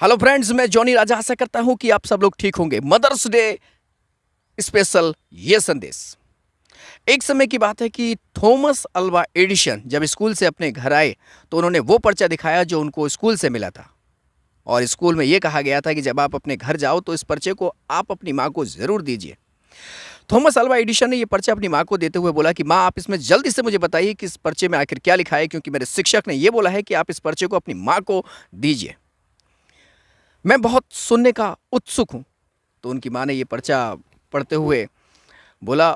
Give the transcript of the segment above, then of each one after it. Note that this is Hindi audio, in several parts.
हेलो फ्रेंड्स, मैं जॉनी राजा आशा करता हूं कि आप सब लोग ठीक होंगे। मदर्स डे स्पेशल ये संदेश। एक समय की बात है कि थॉमस अल्वा एडिशन जब स्कूल से अपने घर आए तो उन्होंने वो पर्चा दिखाया जो उनको स्कूल से मिला था। और स्कूल में ये कहा गया था कि जब आप अपने घर जाओ तो इस पर्चे को आप अपनी माँ को जरूर दीजिए। थॉमस अल्वा एडिशन ने ये पर्चा अपनी माँ को देते हुए बोला कि माँ, आप इसमें जल्दी से मुझे बताइए कि इस पर्चे में आखिर क्या लिखा है, क्योंकि मेरे शिक्षक ने यह बोला है कि आप इस पर्चे को अपनी माँ को दीजिए। मैं बहुत सुनने का उत्सुक हूं। तो उनकी माँ ने ये पर्चा पढ़ते हुए बोला,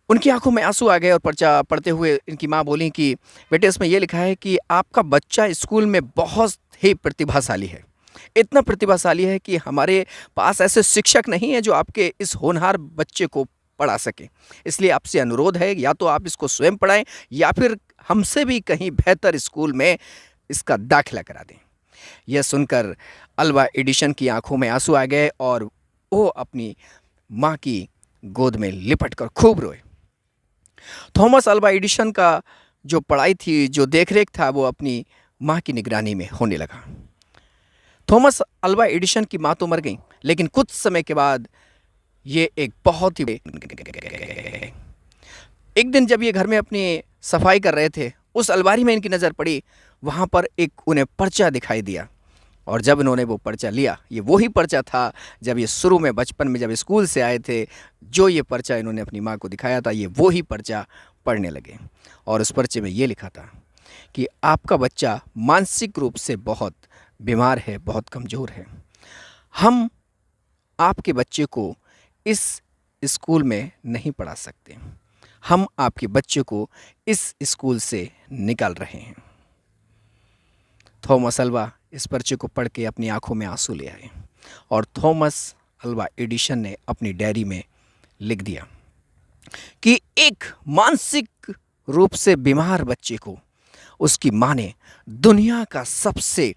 उनकी आंखों में आंसू आ गए और पर्चा पढ़ते हुए इनकी माँ बोली कि बेटे, इसमें यह लिखा है कि आपका बच्चा स्कूल में बहुत ही प्रतिभाशाली है। इतना प्रतिभाशाली है कि हमारे पास ऐसे शिक्षक नहीं है जो आपके इस होनहार बच्चे को पढ़ा सके। इसलिए आपसे अनुरोध है, या तो आप इसको स्वयं पढ़ाएं या फिर हमसे भी कहीं बेहतर स्कूल में इसका दाखिला करा दें। यह सुनकर अल्वा एडिशन की आंखों में आंसू आ गए और वो अपनी माँ की गोद में लिपटकर खूब रोए। थॉमस अल्वा एडिशन का जो पढ़ाई थी, जो देखरेख था, वो अपनी माँ की निगरानी में होने लगा। थॉमस अल्वा एडिशन की माँ तो मर गई, लेकिन कुछ समय के बाद ये एक बहुत ही एक दिन जब ये घर में अपनी सफाई कर रहे थे, उस अलमारी में इनकी नज़र पड़ी। वहाँ पर एक उन्हें पर्चा दिखाई दिया और जब इन्होंने वो पर्चा लिया, ये वही पर्चा था जब ये शुरू में बचपन में जब स्कूल से आए थे, जो ये पर्चा इन्होंने अपनी माँ को दिखाया था, ये वही पर्चा पढ़ने लगे। और उस पर्चे में ये लिखा था कि आपका बच्चा मानसिक रूप से बहुत बीमार है, बहुत कमज़ोर है। हम आपके बच्चे को इस स्कूल में नहीं पढ़ा सकते। हम आपके बच्चे को इस स्कूल से निकाल रहे हैं। थॉमस अल्वा इस पर्चे को पढ़ के अपनी आंखों में आंसू ले आए और थॉमस अल्वा एडिशन ने अपनी डायरी में लिख दिया कि एक मानसिक रूप से बीमार बच्चे को उसकी माँ ने दुनिया का सबसे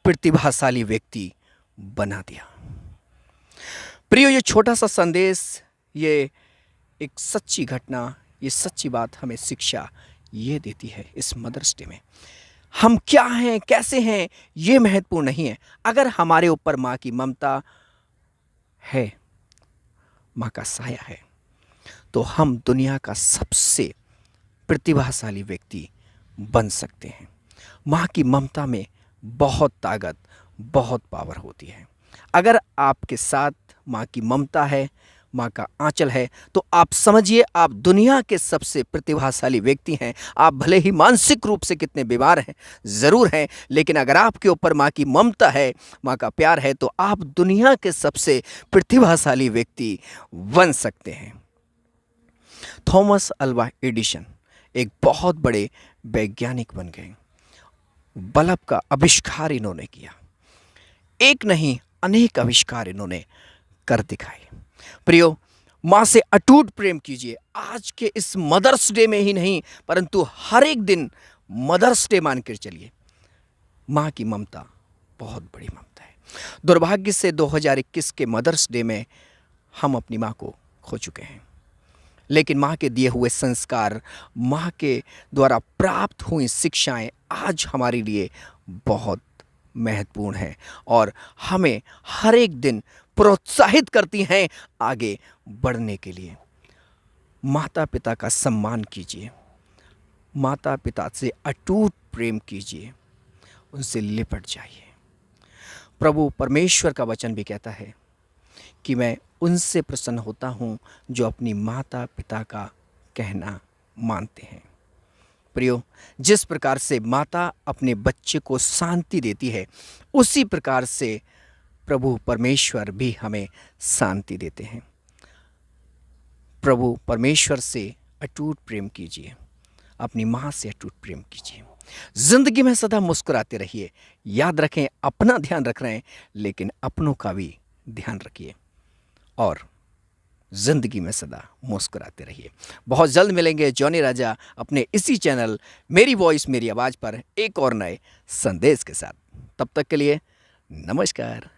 प्रतिभाशाली व्यक्ति बना दिया। प्रियो, ये छोटा सा संदेश, ये एक सच्ची घटना, ये सच्ची बात हमें शिक्षा ये देती है इस मदर्स डे में। हम क्या हैं, कैसे हैं, ये महत्वपूर्ण नहीं है। अगर हमारे ऊपर माँ की ममता है, माँ का साया है, तो हम दुनिया का सबसे प्रतिभाशाली व्यक्ति बन सकते हैं। माँ की ममता में बहुत ताकत, बहुत पावर होती है। अगर आपके साथ माँ की ममता है, माँ का आंचल है, तो आप समझिए आप दुनिया के सबसे प्रतिभाशाली व्यक्ति हैं। आप भले ही मानसिक रूप से कितने बीमार हैं, ज़रूर हैं, लेकिन अगर आपके ऊपर माँ की ममता है, माँ का प्यार है, तो आप दुनिया के सबसे प्रतिभाशाली व्यक्ति बन सकते हैं। थॉमस अल्वा एडिशन एक बहुत बड़े वैज्ञानिक बन गए। बल्ब का आविष्कार इन्होंने किया। एक नहीं, अनेक आविष्कार इन्होंने कर दिखाए। प्रियो, माँ से अटूट प्रेम कीजिए। आज के इस मदर्स डे में ही नहीं, परंतु हर एक दिन मदर्स डे मानकर चलिए। माँ की ममता बहुत बड़ी ममता है। दुर्भाग्य से 2021 के मदर्स डे में हम अपनी माँ को खो चुके हैं, लेकिन माँ के दिए हुए संस्कार, माँ के द्वारा प्राप्त हुई शिक्षाएं आज हमारे लिए बहुत महत्वपूर्ण है और हमें हर एक दिन प्रोत्साहित करती हैं आगे बढ़ने के लिए। माता पिता का सम्मान कीजिए, माता पिता से अटूट प्रेम कीजिए, उनसे लिपट जाइए। प्रभु परमेश्वर का वचन भी कहता है कि मैं उनसे प्रसन्न होता हूँ जो अपनी माता पिता का कहना मानते हैं। प्रियो, जिस प्रकार से माता अपने बच्चे को शांति देती है, उसी प्रकार से प्रभु परमेश्वर भी हमें शांति देते हैं। प्रभु परमेश्वर से अटूट प्रेम कीजिए, अपनी माँ से अटूट प्रेम कीजिए। जिंदगी में सदा मुस्कुराते रहिए। याद रखें, अपना ध्यान रख रहे हैं, लेकिन अपनों का भी ध्यान रखिए और जिंदगी में सदा मुस्कुराते रहिए। बहुत जल्द मिलेंगे जॉनी राजा अपने इसी चैनल मेरी वॉइस मेरी आवाज़ पर एक और नए संदेश के साथ। तब तक के लिए नमस्कार।